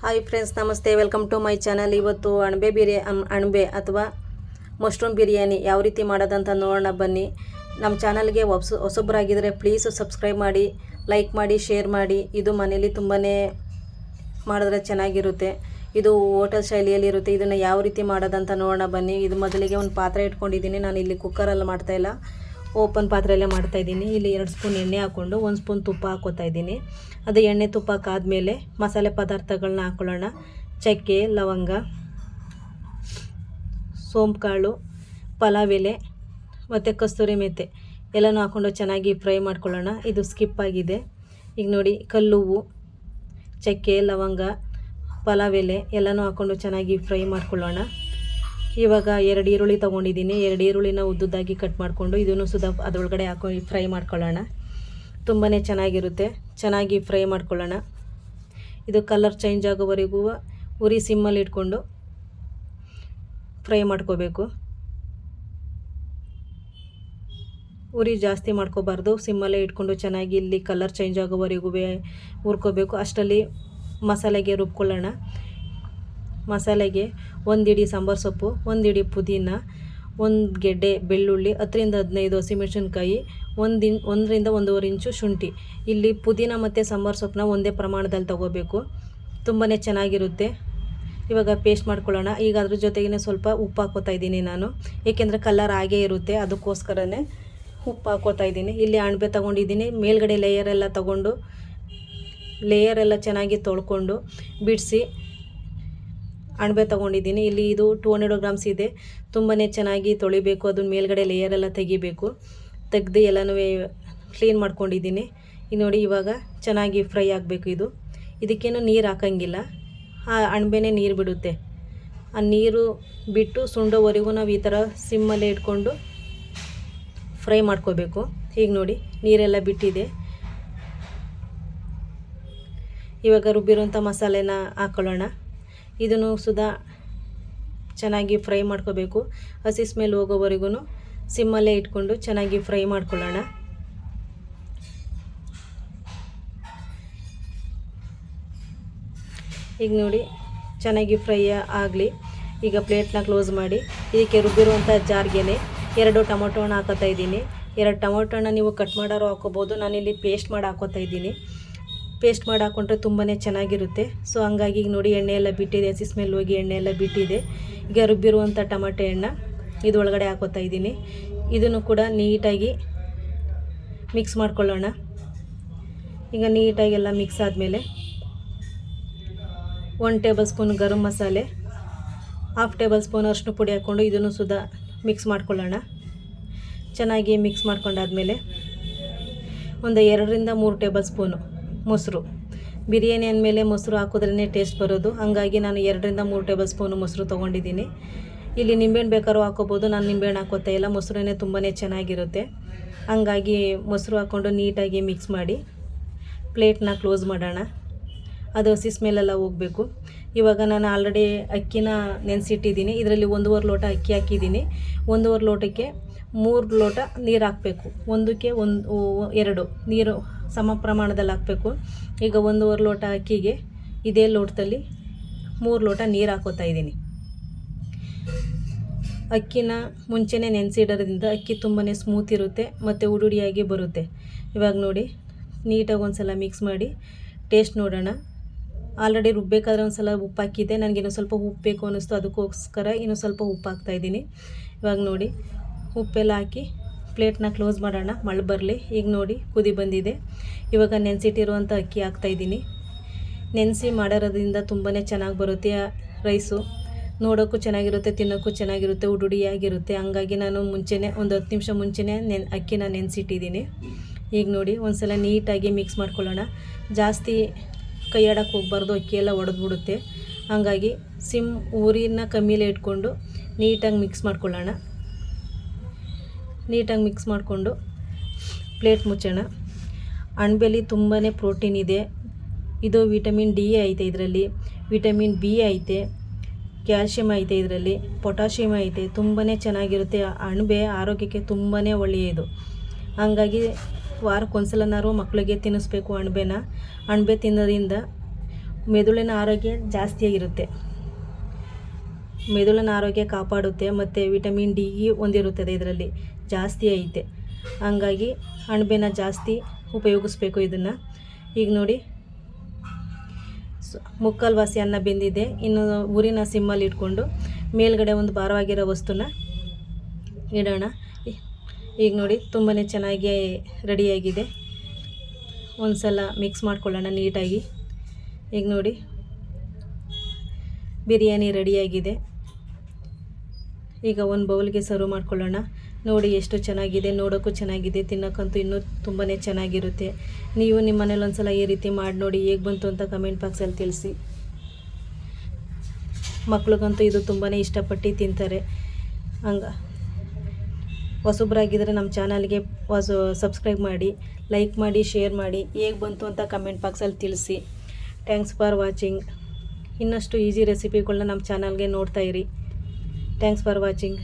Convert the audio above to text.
Hi friends, ನಮಸ್ತೆ. Welcome to my channel. ಇವತ್ತು ಅಣಬೆ ಅಥವಾ ಮಶ್ರೂಮ್ ಬಿರಿಯಾನಿ ಯಾವ ರೀತಿ ಮಾಡೋದಂತ ನೋಡೋಣ ಬನ್ನಿ. ನಮ್ಮ ಚಾನಲ್ಗೆ ಹೊಸೊಬ್ಬರಾಗಿದ್ದರೆ ಪ್ಲೀಸ್ ಸಬ್ಸ್ಕ್ರೈಬ್ ಮಾಡಿ, ಲೈಕ್ ಮಾಡಿ, ಶೇರ್ ಮಾಡಿ. ಇದು ಮನೇಲಿ ತುಂಬಾ ಮಾಡಿದ್ರೆ ಚೆನ್ನಾಗಿರುತ್ತೆ. ಇದು ಹೋಟೆಲ್ ಶೈಲಿಯಲ್ಲಿರುತ್ತೆ. ಇದನ್ನು ಯಾವ ರೀತಿ ಮಾಡೋದಂತ ನೋಡೋಣ ಬನ್ನಿ. ಇದು ಮೊದಲಿಗೆ ಒಂದು ಪಾತ್ರೆ ಇಟ್ಕೊಂಡಿದ್ದೀನಿ. ನಾನು ಇಲ್ಲಿ ಕುಕ್ಕರಲ್ಲಿ ಮಾಡ್ತಾಯಿಲ್ಲ, ಓಪನ್ ಪಾತ್ರೆಯಲ್ಲೇ ಮಾಡ್ತಾಯಿದ್ದೀನಿ. ಇಲ್ಲಿ 2 ಸ್ಪೂನ್ ಎಣ್ಣೆ ಹಾಕ್ಕೊಂಡು 1 ಸ್ಪೂನ್ ತುಪ್ಪ ಹಾಕ್ಕೋತಾ ಇದ್ದೀನಿ. ಅದು ಎಣ್ಣೆ ತುಪ್ಪ ಹಾಕಾದ್ಮೇಲೆ ಮಸಾಲೆ ಪದಾರ್ಥಗಳನ್ನ ಹಾಕ್ಕೊಳ್ಳೋಣ. ಚಕ್ಕೆ, ಲವಂಗ, ಸೋಂಪು ಕಾಳು, ಪಲಾವ್ ಎಲೆ ಮತ್ತು ಕಸ್ತೂರಿ ಮೆಂತೆ ಎಲ್ಲನೂ ಹಾಕ್ಕೊಂಡು ಚೆನ್ನಾಗಿ ಫ್ರೈ ಮಾಡ್ಕೊಳ್ಳೋಣ. ಇದು ಸ್ಕಿಪ್ ಆಗಿದೆ. ಈಗ ನೋಡಿ, ಕಲ್ಲುವು, ಚಕ್ಕೆ, ಲವಂಗ, ಪಲಾವ್ ಎಲೆ ಎಲ್ಲನೂ ಹಾಕ್ಕೊಂಡು ಚೆನ್ನಾಗಿ ಫ್ರೈ ಮಾಡ್ಕೊಳ್ಳೋಣ. ಇವಾಗ 2 ಈರುಳ್ಳಿ ತೊಗೊಂಡಿದ್ದೀನಿ. 2 ಈರುಳ್ಳಿನ ಉದ್ದುದ್ದಾಗಿ ಕಟ್ ಮಾಡಿಕೊಂಡು ಇದನ್ನು ಸುಧಾ ಅದರೊಳಗಡೆ ಹಾಕಿ ಫ್ರೈ ಮಾಡ್ಕೊಳ್ಳೋಣ. ತುಂಬಾ ಚೆನ್ನಾಗಿರುತ್ತೆ. ಚೆನ್ನಾಗಿ ಫ್ರೈ ಮಾಡ್ಕೊಳ್ಳೋಣ. ಇದು ಕಲರ್ ಚೇಂಜ್ ಆಗೋವರೆಗೂ ಉರಿ ಸಿಮ್ಮಲ್ಲಿ ಇಟ್ಕೊಂಡು ಫ್ರೈ ಮಾಡ್ಕೋಬೇಕು. ಉರಿ ಜಾಸ್ತಿ ಮಾಡ್ಕೋಬಾರ್ದು, ಸಿಮ್ಮಲ್ಲೇ ಇಟ್ಕೊಂಡು ಚೆನ್ನಾಗಿ ಇಲ್ಲಿ ಕಲರ್ ಚೇಂಜ್ ಆಗೋವರೆಗೂ ಹುರ್ಕೋಬೇಕು. ಅಷ್ಟರಲ್ಲಿ ಮಸಾಲೆಗೆ ರುಬ್ಕೊಳ್ಳೋಣ. ಮಸಾಲೆಗೆ 1 ಹಿಡಿ ಸಾಂಬಾರು ಸೊಪ್ಪು, 1 ಹಿಡಿ ಪುದೀನ, 1 ಗೆಡ್ಡೆ ಬೆಳ್ಳುಳ್ಳಿ, 10 ರಿಂದ 15 ಹಸಿಮೆಣಸಿನ್ಕಾಯಿ, 1 ರಿಂದ 1.5 ಇಂಚು ಶುಂಠಿ. ಇಲ್ಲಿ ಪುದೀನ ಮತ್ತು ಸಾಂಬಾರು ಸೊಪ್ಪನ್ನ ಒಂದೇ ಪ್ರಮಾಣದಲ್ಲಿ ತೊಗೋಬೇಕು. ತುಂಬಾ ಚೆನ್ನಾಗಿರುತ್ತೆ. ಇವಾಗ ಪೇಸ್ಟ್ ಮಾಡ್ಕೊಳ್ಳೋಣ. ಈಗ ಅದ್ರ ಜೊತೆಗೇ ಸ್ವಲ್ಪ ಉಪ್ಪು ಹಾಕ್ಕೋತಾ ಇದ್ದೀನಿ ನಾನು, ಏಕೆಂದರೆ ಕಲರ್ ಆಗೇ ಇರುತ್ತೆ, ಅದಕ್ಕೋಸ್ಕರನೇ ಉಪ್ಪು ಹಾಕ್ಕೋತಾ ಇದ್ದೀನಿ. ಇಲ್ಲಿ ಅಣಬೆ ತೊಗೊಂಡಿದ್ದೀನಿ. ಮೇಲ್ಗಡೆ ಲೇಯರ್ ಎಲ್ಲ ಚೆನ್ನಾಗಿ ತೊಳ್ಕೊಂಡು ಬಿಡಿಸಿ ಅಣಬೆ ತೊಗೊಂಡಿದ್ದೀನಿ. ಇಲ್ಲಿ ಇದು 200 ಗ್ರಾಮ್ಸ್ ಇದೆ. ತುಂಬಾ ಚೆನ್ನಾಗಿ ತೊಳಿಬೇಕು. ಅದನ್ನ ಮೇಲ್ಗಡೆ ಲೇಯರೆಲ್ಲ ತೆಗಿಬೇಕು. ತೆಗೆದು ಎಲ್ಲನೂ ಕ್ಲೀನ್ ಮಾಡ್ಕೊಂಡಿದ್ದೀನಿ. ಈಗ ನೋಡಿ, ಇವಾಗ ಚೆನ್ನಾಗಿ ಫ್ರೈ ಆಗಬೇಕು. ಇದಕ್ಕೇನು ನೀರು ಹಾಕೋಂಗಿಲ್ಲ, ಆ ಅಣಬೆನೇ ನೀರು ಬಿಡುತ್ತೆ. ಆ ನೀರು ಬಿಟ್ಟು ಸುಂಡೋವರೆಗೂ ನಾವು ಈ ಥರ ಸಿಮ್ಮಲ್ಲೇ ಇಟ್ಕೊಂಡು ಫ್ರೈ ಮಾಡ್ಕೋಬೇಕು. ಈಗ ನೋಡಿ, ನೀರೆಲ್ಲ ಬಿಟ್ಟಿದೆ. ಇವಾಗ ರುಬ್ಬಿರೋಂಥ ಮಸಾಲೆನ ಹಾಕ್ಕೊಳ್ಳೋಣ. ಇದನ್ನು ಸುಧಾ ಚೆನ್ನಾಗಿ ಫ್ರೈ ಮಾಡ್ಕೋಬೇಕು. ಹಸಿ ಸ್ಮೆಲ್ ಹೋಗೋವರೆಗೂ ಸಿಮ್ಮಲ್ಲೇ ಇಟ್ಕೊಂಡು ಚೆನ್ನಾಗಿ ಫ್ರೈ ಮಾಡ್ಕೊಳ್ಳೋಣ. ಈಗ ನೋಡಿ, ಚೆನ್ನಾಗಿ ಫ್ರೈ ಆಗಲಿ. ಈಗ ಪ್ಲೇಟ್ನ ಕ್ಲೋಸ್ ಮಾಡಿ ಇದಕ್ಕೆ ರುಬ್ಬಿರುವಂಥ ಜಾರ್ಗೆ 2 ಟೊಮೊಟೊನ ಹಾಕೋತಾ ಇದ್ದೀನಿ. 2 ಟೊಮೊಟೊನ ನೀವು ಕಟ್ ಮಾಡೋರು ಹಾಕೋಬೋದು. ನಾನಿಲ್ಲಿ ಪೇಸ್ಟ್ ಮಾಡಿ ಹಾಕೋತಾ ಇದ್ದೀನಿ. ಪೇಸ್ಟ್ ಮಾಡಿ ಹಾಕ್ಕೊಂಡ್ರೆ ತುಂಬಾ ಚೆನ್ನಾಗಿರುತ್ತೆ. ಸೊ ಹಂಗಾಗಿ ಈಗ ನೋಡಿ, ಎಣ್ಣೆ ಎಲ್ಲ ಬಿಟ್ಟಿದೆ, ಹಸಿ ಸ್ಮೆಲ್ ಹೋಗಿ ಎಣ್ಣೆ ಎಲ್ಲ ಬಿಟ್ಟಿದೆ. ಈಗ ರುಬ್ಬಿರುವಂಥ ಟೊಮೆಟೊ ಎಣ್ಣೆ ಇದರೊಳಗಡೆ ಹಾಕೋತಾ ಇದ್ದೀನಿ. ಇದನ್ನು ಕೂಡ ನೀಟಾಗಿ ಮಿಕ್ಸ್ ಮಾಡ್ಕೊಳ್ಳೋಣ. ಈಗ ನೀಟಾಗಿ ಎಲ್ಲ ಮಿಕ್ಸ್ ಆದಮೇಲೆ 1 table spoon garam masala, 1/2 table spoon ಅರಿಶಿನ ಪುಡಿ ಹಾಕ್ಕೊಂಡು ಇದನ್ನು ಸುಧಾ ಮಿಕ್ಸ್ ಮಾಡ್ಕೊಳ್ಳೋಣ. ಚೆನ್ನಾಗಿ ಮಿಕ್ಸ್ ಮಾಡ್ಕೊಂಡಾದ್ಮೇಲೆ ಒಂದು 2 ರಿಂದ 3 ಟೇಬಲ್ ಸ್ಪೂನು ಮೊಸರು. ಬಿರಿಯಾನಿ ಅಂದಮೇಲೆ ಮೊಸರು ಹಾಕಿದ್ರೇ ಟೇಸ್ಟ್ ಬರೋದು. ಹಾಗಾಗಿ ನಾನು 2 ರಿಂದ 3 ಟೇಬಲ್ ಸ್ಪೂನು ಮೊಸರು ತೊಗೊಂಡಿದ್ದೀನಿ. ಇಲ್ಲಿ ನಿಂಬೆಹಣ್ಣು ಬೇಕಾದ್ರೂ ಹಾಕೋಬೋದು. ನಾನು ನಿಂಬೆಹಣ್ಣು ಹಾಕೋತಾ ಇಲ್ಲ, ಮೊಸರೇ ತುಂಬಾ ಚೆನ್ನಾಗಿರುತ್ತೆ. ಹಾಗಾಗಿ ಮೊಸರು ಹಾಕ್ಕೊಂಡು ನೀಟಾಗಿ ಮಿಕ್ಸ್ ಮಾಡಿ ಪ್ಲೇಟ್ನ ಕ್ಲೋಸ್ ಮಾಡೋಣ. ಅದು ಹಸಿ ಸ್ಮೆಲ್ಲೆಲ್ಲ ಹೋಗಬೇಕು. ಇವಾಗ ನಾನು ಆಲ್ರೆಡಿ ಅಕ್ಕಿನ ನೆನೆಸಿಟ್ಟಿದ್ದೀನಿ. ಇದರಲ್ಲಿ 1.5 ಲೋಟ ಅಕ್ಕಿ ಹಾಕಿದ್ದೀನಿ. 1.5 ಲೋಟಕ್ಕೆ 3 ಲೋಟ ನೀರು ಹಾಕಬೇಕು. 1ಕ್ಕೆ 2 ನೀರು ಸಮ ಪ್ರಮಾಣದಲ್ಲಿ ಹಾಕಬೇಕು. ಈಗ 1.5 ಲೋಟ ಅಕ್ಕಿಗೆ ಇದೇ ಲೋಟದಲ್ಲಿ 3 ಲೋಟ ನೀರು ಹಾಕೋತಾ ಇದ್ದೀನಿ. ಅಕ್ಕಿನ ಮುಂಚೆನೇ ನೆನೆಸಿಡೋದ್ರಿಂದ ಅಕ್ಕಿ ತುಂಬಾ ಸ್ಮೂತ್ ಇರುತ್ತೆ ಮತ್ತು ಉಡುಡಿಯಾಗಿ ಬರುತ್ತೆ. ಇವಾಗ ನೋಡಿ, ನೀಟಾಗಿ ಒಂದು ಸಲ ಮಿಕ್ಸ್ ಮಾಡಿ ಟೇಸ್ಟ್ ನೋಡೋಣ. ಆಲ್ರೆಡಿ ರುಬ್ಬೇಕಾದ್ರೆ ಒಂದು ಸಲ ಉಪ್ಪು ಹಾಕಿದ್ದೆ. ನನಗೆ ಇನ್ನೂ ಸ್ವಲ್ಪ ಉಪ್ಪು ಬೇಕು ಅನ್ನಿಸ್ತು, ಅದಕ್ಕೋಸ್ಕರ ಇನ್ನೂ ಸ್ವಲ್ಪ ಉಪ್ಪು ಹಾಕ್ತಾಯಿದ್ದೀನಿ. ಇವಾಗ ನೋಡಿ, ಉಪ್ಪೆಲ್ಲ ಹಾಕಿ ಪ್ಲೇಟ್ನ ಕ್ಲೋಸ್ ಮಾಡೋಣ, ಮಳೆ ಬರಲಿ. ಈಗ ನೋಡಿ, ಕುದಿ ಬಂದಿದೆ. ಇವಾಗ ನೆನೆಸಿಟ್ಟಿರುವಂಥ ಅಕ್ಕಿ ಹಾಕ್ತಾಯಿದ್ದೀನಿ. ನೆನೆಸಿ ಮಾಡಿರೋದ್ರಿಂದ ತುಂಬಾ ಚೆನ್ನಾಗಿ ಬರುತ್ತೆ. ರೈಸು ನೋಡೋಕ್ಕೂ ಚೆನ್ನಾಗಿರುತ್ತೆ, ತಿನ್ನೋಕ್ಕೂ ಚೆನ್ನಾಗಿರುತ್ತೆ, ಉಡುಡಿಯಾಗಿರುತ್ತೆ. ಹಂಗಾಗಿ ನಾನು ಮುಂಚೆನೇ ಒಂದು 10 ನಿಮಿಷ ಮುಂಚೆನೇ ಅಕ್ಕಿನ ನೆನೆಸಿಟ್ಟಿದ್ದೀನಿ. ಈಗ ನೋಡಿ, ಒಂದು ಸಲ ನೀಟಾಗಿ ಮಿಕ್ಸ್ ಮಾಡ್ಕೊಳ್ಳೋಣ. ಜಾಸ್ತಿ ಕೈ ಆಡೋಕ್ಕೆ ಹೋಗ್ಬಾರ್ದು, ಅಕ್ಕಿ ಎಲ್ಲ ಒಡೆದ್ಬಿಡುತ್ತೆ. ಹಾಗಾಗಿ ಉರಿನ ಕಮ್ಮಿಲೇ ಇಟ್ಕೊಂಡು ನೀಟಾಗಿ ಮಿಕ್ಸ್ ಮಾಡ್ಕೊಳ್ಳೋಣ. ನೀಟಾಗಿ ಮಿಕ್ಸ್ ಮಾಡಿಕೊಂಡು ಪ್ಲೇಟ್ ಮುಚ್ಚೋಣ. ಅಣಬೆಲಿ ತುಂಬಾ ಪ್ರೋಟೀನ್ ಇದೆ. ಇದು ವಿಟಮಿನ್ ಡಿ ಐತೆ, ಇದರಲ್ಲಿ ವಿಟಮಿನ್ ಬಿ ಐತೆ, ಕ್ಯಾಲ್ಶಿಯಮ್ ಐತೆ, ಇದರಲ್ಲಿ ಪೊಟ್ಯಾಷಿಯಮ್ ಐತೆ. ತುಂಬಾ ಚೆನ್ನಾಗಿರುತ್ತೆ. ಅಣಬೆ ಆರೋಗ್ಯಕ್ಕೆ ತುಂಬಾ ಒಳ್ಳೆಯದು. ಹಾಗಾಗಿ ವಾರಕ್ಕೊಂದ್ಸಲನಾರು ಮಕ್ಕಳಿಗೆ ತಿನ್ನಿಸ್ಬೇಕು ಅಣಬೆ ತಿನ್ನೋದ್ರಿಂದ ಮೆದುಳಿನ ಆರೋಗ್ಯ ಜಾಸ್ತಿಯಾಗಿರುತ್ತೆ. ಮೆದುಳಿನ ಆರೋಗ್ಯ ಕಾಪಾಡುತ್ತೆ ಮತ್ತು ವಿಟಮಿನ್ ಡಿ ಹೊಂದಿರುತ್ತದೆ, ಇದರಲ್ಲಿ ಜಾಸ್ತಿ ಐತೆ. ಹಂಗಾಗಿ ಅಣಬೆನ ಜಾಸ್ತಿ ಉಪಯೋಗಿಸ್ಬೇಕು ಇದನ್ನು. ಈಗ ನೋಡಿ ಮುಕ್ಕಾಲು ವಾಸಿ ಅನ್ನ ಬೆಂದಿದೆ. ಇನ್ನು ಊರಿನ ಸಿಮ್ಮಲ್ಲಿ ಇಟ್ಕೊಂಡು ಮೇಲ್ಗಡೆ ಒಂದು ಭಾರವಾಗಿರೋ ವಸ್ತುನ ಇಡೋಣ. ಈಗ ನೋಡಿ ತುಂಬಾ ಚೆನ್ನಾಗಿ ರೆಡಿಯಾಗಿದೆ. ಒಂದು ಸಲ ಮಿಕ್ಸ್ ಮಾಡ್ಕೊಳ್ಳೋಣ ನೀಟಾಗಿ. ಈಗ ನೋಡಿ ಬಿರಿಯಾನಿ ರೆಡಿಯಾಗಿದೆ. ಈಗ ಒಂದು ಬೌಲ್ಗೆ ಸರ್ವ್ ಮಾಡ್ಕೊಳ್ಳೋಣ. ನೋಡಿ ಎಷ್ಟು ಚೆನ್ನಾಗಿದೆ, ನೋಡೋಕ್ಕೂ ಚೆನ್ನಾಗಿದೆ, ತಿನ್ನೋಕ್ಕಂತೂ ಇನ್ನೂ ತುಂಬಾ ಚೆನ್ನಾಗಿರುತ್ತೆ. ನೀವು ನಿಮ್ಮ ಮನೇಲಿ ಒಂದು ಸಲ ಈ ರೀತಿ ಮಾಡಿ ನೋಡಿ, ಹೇಗೆ ಬಂತು ಅಂತ ಕಮೆಂಟ್ ಬಾಕ್ಸಲ್ಲಿ ತಿಳಿಸಿ. ಮಕ್ಳಿಗಂತೂ ಇದು ತುಂಬಾ ಇಷ್ಟಪಟ್ಟು ತಿಂತಾರೆ. ಹೊಸಬ್ರಾಗಿದ್ದರೆ ನಮ್ಮ ಚಾನಲ್ಗೆ ಸಬ್ಸ್ಕ್ರೈಬ್ ಮಾಡಿ, ಲೈಕ್ ಮಾಡಿ, ಶೇರ್ ಮಾಡಿ. ಹೇಗೆ ಬಂತು ಅಂತ ಕಮೆಂಟ್ ಬಾಕ್ಸಲ್ಲಿ ತಿಳಿಸಿ. Thanks for watching. ಇನ್ನಷ್ಟು ಈಸಿ ರೆಸಿಪಿಗಳನ್ನ ನಮ್ಮ ಚಾನಲ್ಗೆ ನೋಡ್ತಾಯಿರಿ. Thanks for watching.